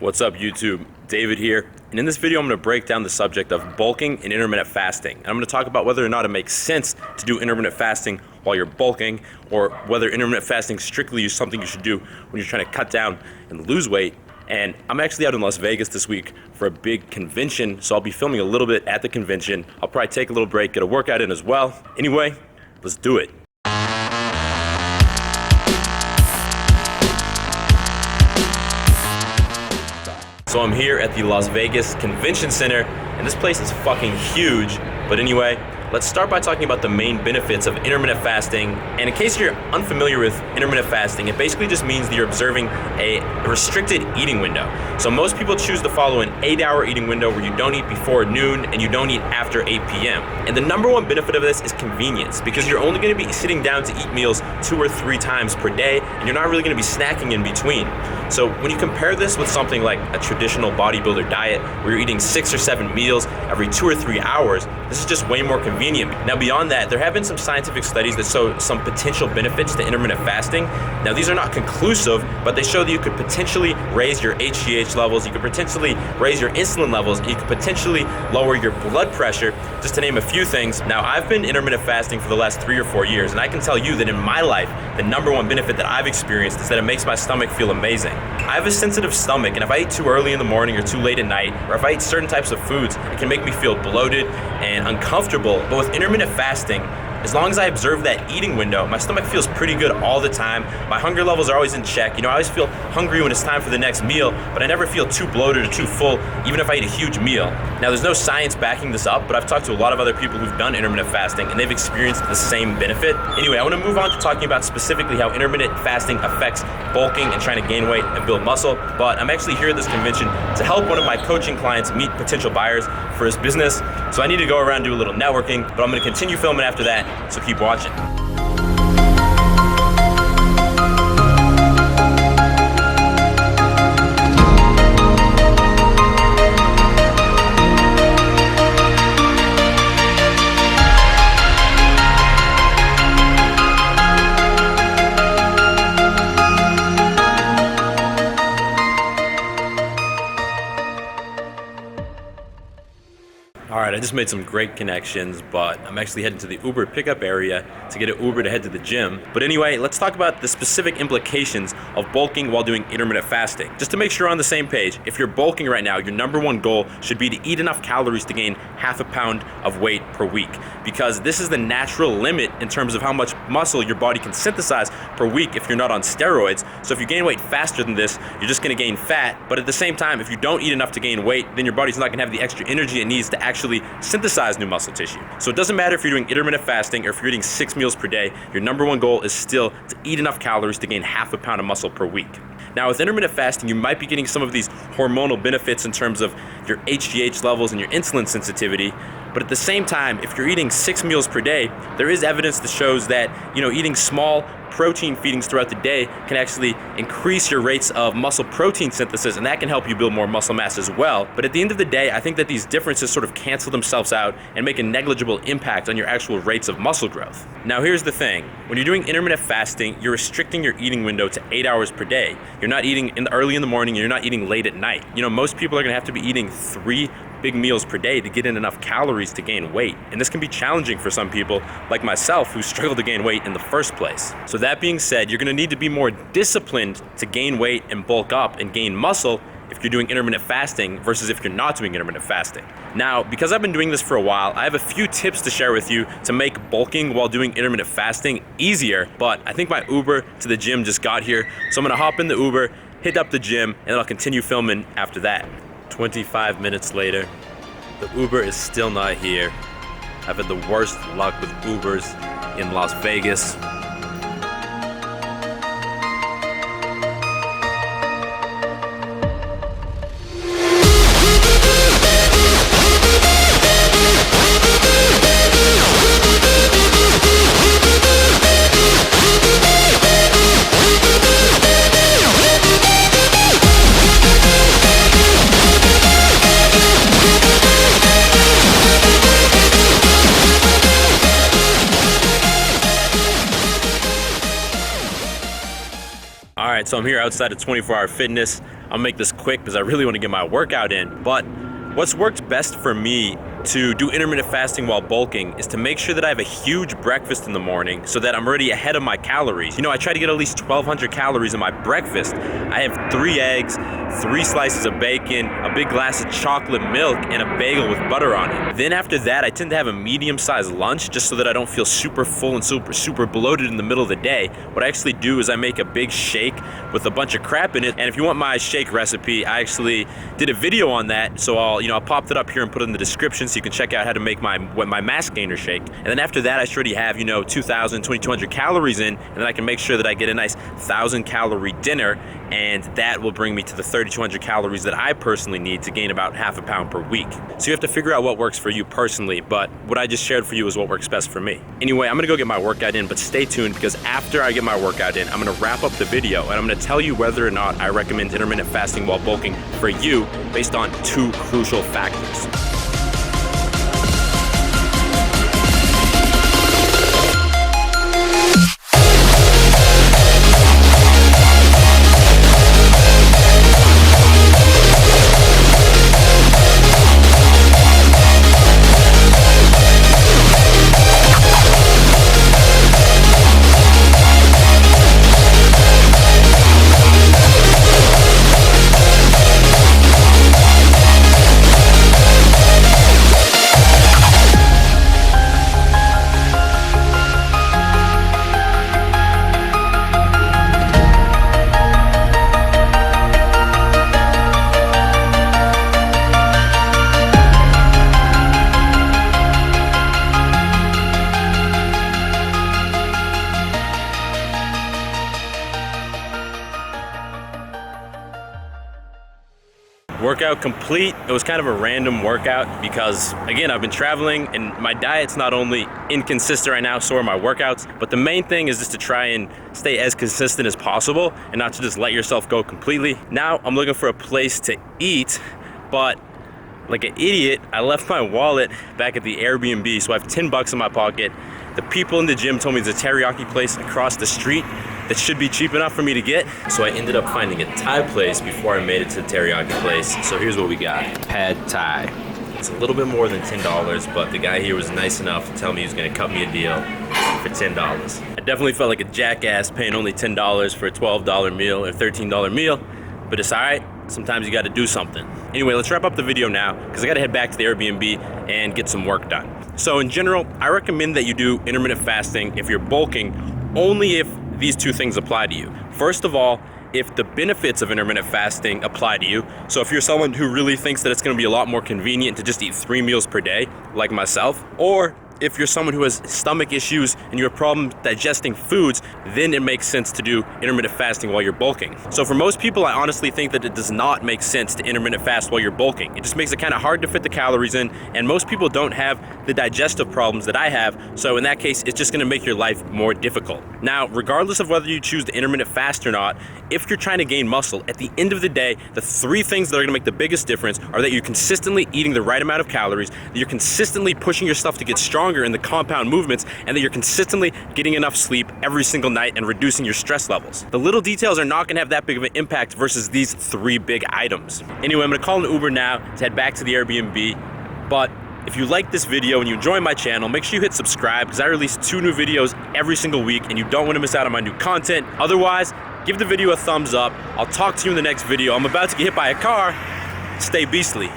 What's up, YouTube? David here, and in this video I'm going to break down the subject of bulking and intermittent fasting. And I'm going to talk about whether or not it makes sense to do intermittent fasting while you're bulking, or whether intermittent fasting strictly is something you should do when you're trying to cut down and lose weight. And I'm actually out in Las Vegas this week for a big convention, so I'll be filming a little bit at the convention. I'll probably take a little break, get a workout in as well. Anyway, let's do it. So I'm here at the Las Vegas Convention Center, and this place is fucking huge. But anyway, let's start by talking about the main benefits of intermittent fasting. And in case you're unfamiliar with intermittent fasting, it basically just means that you're observing a restricted eating window. So most people choose to follow an 8-hour eating window where you don't eat before noon and you don't eat after 8 p.m. And the number one benefit of this is convenience, because you're only going to be sitting down to eat meals 2 or 3 times per day, and you're not really going to be snacking in between. So when you compare this with something like a traditional bodybuilder diet where you're eating 6 or 7 meals every 2 or 3 hours, this is just way more convenient. Now beyond that, there have been some scientific studies that show some potential benefits to intermittent fasting. Now these are not conclusive, but they show that you could potentially raise your HGH levels, you could potentially raise your insulin levels, you could potentially lower your blood pressure, just to name a few things. Now I've been intermittent fasting for the last 3 or 4 years, and I can tell you that in my life, the number one benefit that I've experienced is that it makes my stomach feel amazing. I have a sensitive stomach, and if I eat too early in the morning or too late at night, or if I eat certain types of foods, it can make me feel bloated and uncomfortable. But with intermittent fasting, as long as I observe that eating window, my stomach feels pretty good all the time. My hunger levels are always in check. I always feel hungry when it's time for the next meal, but I never feel too bloated or too full, even if I eat a huge meal. Now, there's no science backing this up, but I've talked to a lot of other people who've done intermittent fasting, and they've experienced the same benefit. Anyway, I want to move on to talking about specifically how intermittent fasting affects bulking and trying to gain weight and build muscle. But I'm actually here at this convention to help one of my coaching clients meet potential buyers for his business. So I need to go around and do a little networking, but I'm going to continue filming after that. So keep watching. Alright, I just made some great connections, but I'm actually heading to the Uber pickup area to get an Uber to head to the gym. But anyway, let's talk about the specific implications of bulking while doing intermittent fasting. Just to make sure you're on the same page, if you're bulking right now, your number one goal should be to eat enough calories to gain half a pound of weight per week, because this is the natural limit in terms of how much muscle your body can synthesize per week if you're not on steroids. So if you gain weight faster than this, you're just going to gain fat. But at the same time, if you don't eat enough to gain weight, then your body's not going to have the extra energy it needs to actually synthesize new muscle tissue. So it doesn't matter if you're doing intermittent fasting or if you're eating 6 meals per day, your number one goal is still to eat enough calories to gain half a pound of muscle per week. Now with intermittent fasting, you might be getting some of these hormonal benefits in terms of your HGH levels and your insulin sensitivity. But at the same time, if you're eating 6 meals per day, there is evidence that shows that, eating small protein feedings throughout the day can actually increase your rates of muscle protein synthesis, and that can help you build more muscle mass as well. But at the end of the day, I think that these differences sort of cancel themselves out and make a negligible impact on your actual rates of muscle growth. Now here's the thing, when you're doing intermittent fasting, you're restricting your eating window to 8 hours per day. You're not eating early in the morning, and you're not eating late at night. Most people are gonna have to be eating 3 big meals per day to get in enough calories to gain weight. And this can be challenging for some people, like myself, who struggle to gain weight in the first place. So that being said, you're gonna need to be more disciplined to gain weight and bulk up and gain muscle if you're doing intermittent fasting versus if you're not doing intermittent fasting. Now, because I've been doing this for a while, I have a few tips to share with you to make bulking while doing intermittent fasting easier, but I think my Uber to the gym just got here, so I'm gonna hop in the Uber, hit up the gym, and then I'll continue filming after that. 25 minutes later, the Uber is still not here. I've had the worst luck with Ubers in Las Vegas. Alright, so I'm here outside of 24 Hour Fitness. I'll make this quick because I really want to get my workout in. But what's worked best for me to do intermittent fasting while bulking is to make sure that I have a huge breakfast in the morning so that I'm already ahead of my calories. You know, I try to get at least 1,200 calories in my breakfast. I have 3 eggs, 3 slices of bacon, a big glass of chocolate milk, and a bagel with butter on it. Then after that, I tend to have a medium-sized lunch just so that I don't feel super full and super bloated in the middle of the day. What I actually do is I make a big shake with a bunch of crap in it. And if you want my shake recipe, I actually did a video on that. So I'll pop it up here and put it in the description so you can check out how to make my mass gainer shake. And then after that, I should already have 2,000, 2,200 calories in, and then I can make sure that I get a nice 1,000 calorie dinner, and that will bring me to the 3,200 calories that I personally need to gain about half a pound per week. So you have to figure out what works for you personally, but what I just shared for you is what works best for me. Anyway, I'm gonna go get my workout in, but stay tuned because after I get my workout in, I'm gonna wrap up the video and I'm gonna tell you whether or not I recommend intermittent fasting while bulking for you based on 2 crucial factors. Workout complete. It was kind of a random workout because, again, I've been traveling and my diet's not only inconsistent right now, so are my workouts, but the main thing is just to try and stay as consistent as possible and not to just let yourself go completely. Now I'm looking for a place to eat, but like an idiot, I left my wallet back at the Airbnb, so I have 10 bucks in my pocket. The people in the gym told me there's a teriyaki place across the street that should be cheap enough for me to get. So I ended up finding a Thai place before I made it to the teriyaki place. So here's what we got. Pad Thai. It's a little bit more than $10, but the guy here was nice enough to tell me he was gonna cut me a deal for $10. I definitely felt like a jackass paying only $10 for a $12 meal or $13 meal, but it's all right. Sometimes you gotta do something. Anyway, let's wrap up the video now because I gotta head back to the Airbnb and get some work done. So in general, I recommend that you do intermittent fasting if you're bulking, only if these 2 things apply to you. First of all, if the benefits of intermittent fasting apply to you. So if you're someone who really thinks that it's gonna be a lot more convenient to just eat 3 meals per day, like myself, or if you're someone who has stomach issues and you have problems digesting foods, then it makes sense to do intermittent fasting while you're bulking. So for most people, I honestly think that it does not make sense to intermittent fast while you're bulking. It just makes it kind of hard to fit the calories in, and most people don't have the digestive problems that I have, so in that case, it's just gonna make your life more difficult. Now, regardless of whether you choose to intermittent fast or not, if you're trying to gain muscle, at the end of the day, the 3 things that are gonna make the biggest difference are that you're consistently eating the right amount of calories, that you're consistently pushing yourself to get stronger in the compound movements, and that you're consistently getting enough sleep every single night and reducing your stress levels. The little details are not gonna have that big of an impact versus these 3 big items. Anyway, I'm gonna call an Uber now to head back to the Airbnb, but if you like this video and you enjoy my channel, make sure you hit subscribe because I release 2 new videos every single week and you don't want to miss out on my new content. Otherwise, give the video a thumbs up. I'll talk to you in the next video. I'm about to get hit by a car. Stay beastly.